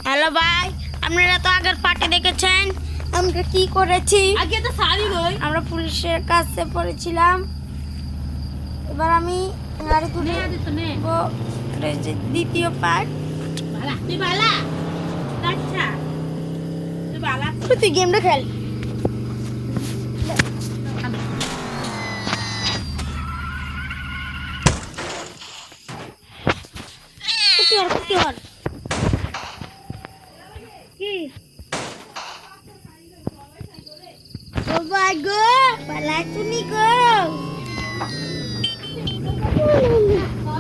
Hello ভাই, আপনারা তো আগের পার্টি দেখেছেন আমরা কি করেছি। আগে তো সারি গই আমরা পুলিশের কাছে পড়েছিলাম। এবার আমি গাড়ি তুলে দেব দ্বিতীয় পার্ট। বালা তুই বালা আচ্ছা তুই বালা তুই গেমটা খেল। কি হল কি ও ভাই গো পালাতুনি গো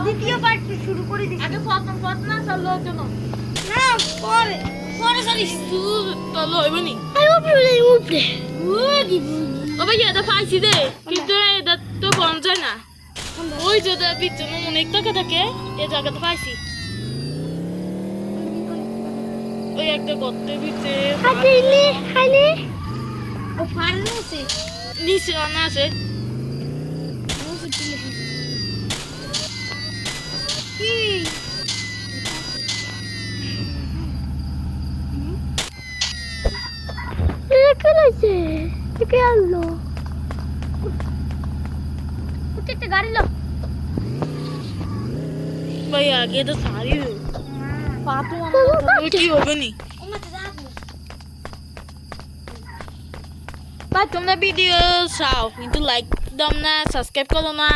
দ্বিতীয় পার্ট শুরু করে দিই। আগে প্রথম না চলো জন্য না পরে পরে সরি চলো হইবনি আই উপরে ও ভাই এটা পাইছি দে কিন্তু এটা তো বন্ধ যায় না ওই যেটা পিছনে অনেক টাকা থাকে এই জায়গাতে পাইছি ওই একটা গর্তের ভিতরে হাইলে ও ফাড়লো আছে নিচে অনেক আছে কি ¿Qué le hice? ¿Qué hablo? ¿Qué te garillo? भाई आगे तो सारी पातू आना की होगा नहीं भाई तुमने वीडियो चाओ কিন্তু লাইক দাও না সাবস্ক্রাইব করো না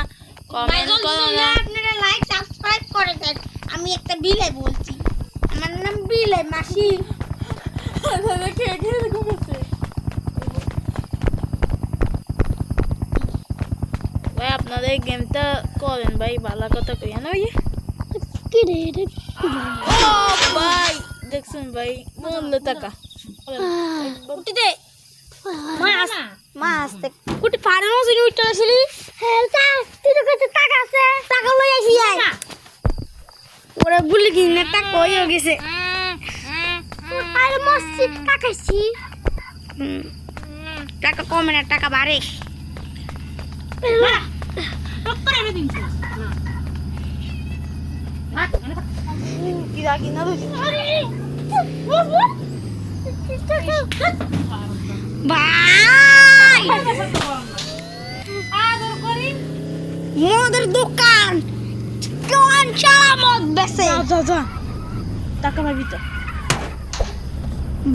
কমেন্ট করো না আপনারা লাইক সাবস্ক্রাইব করে দেন আমি একটা বিলাই বলছি আমার নাম বিলাই মাসি দাদা কে কে ঘুমাচ্ছে ভাই আপনাদের গেমটা করেন ভাই ভালো কথা কইয়া না ভাই কি রে ও ভাই দেখছেন ভাই মূল্য টাকা উঠি দে মাছ কুটি ফাড়ানো ছিল উঠতে আসলি হ্যাঁ তুই তো কত টাকা আছে টাকা লই আসি আই ওরে ভুলে গিয়ে না টাকা হয়ে গেছে আরে মস্তি টাকা ছি টাকা কমে না টাকা বাড়ে কিরা কিনা ভাই মদের দোকান কোন চালা মদ বেচে যা যা টাকা পাবি তো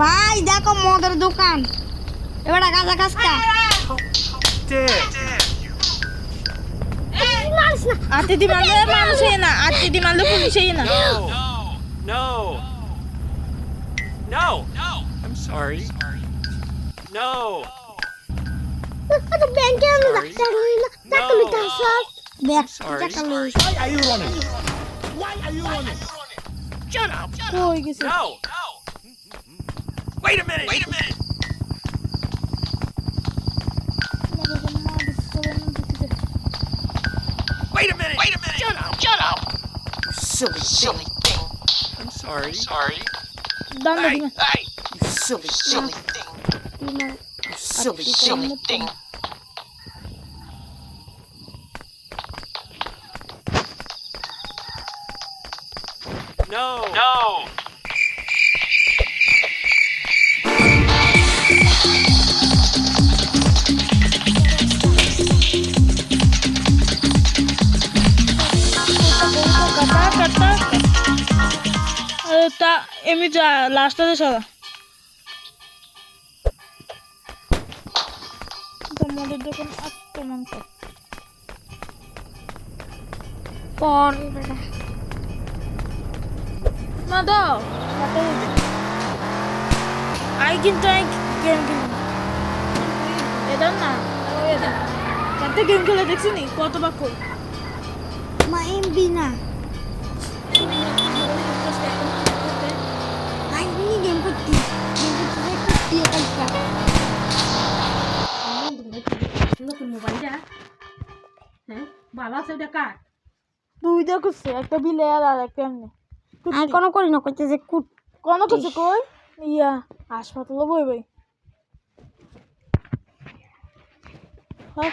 ভাই দেখো মদের দোকান এবার গাঁজা কাজটা আতে দি মারলে মানুষ হয় না আতে দি মারলে পুলিশ হয় না No. No. No. I'm sorry. No. তো ব্যাংকে আমি ডাক্তার হই না টাকা লইতে আসছ দেখ Sorry. টাকা লই Why are you running? Why are you running? Shut up. কই গেছে No. No. Wait a minute. Wait a minute. Wait a minute. Wait a minute. Shut up. Shut up. You silly thing. I'm sorry. I'm sorry. দাম Hey, দিন hey. You silly thing. You silly thing. No. No. তা এমনি যা লাস্টে সারা তোমাদের দোকান আক্রমণ কর পর না দাও আই কিন্তু আই গেম খেলি এটা না কত গেম খেলে দেখছি নি কত বা কই মা এমবি না আই নি গেম করতে দিয়ে কালকা নতুন মোবাইলটা হ্যাঁ বাবা সেটা কাট দুইটা করছে একটা বিলে আর একটা এমনি আর কোনো করি না কইতে যে কুট কোন কিছু কই ইয়া হাসপাতালে বই বই হ্যাঁ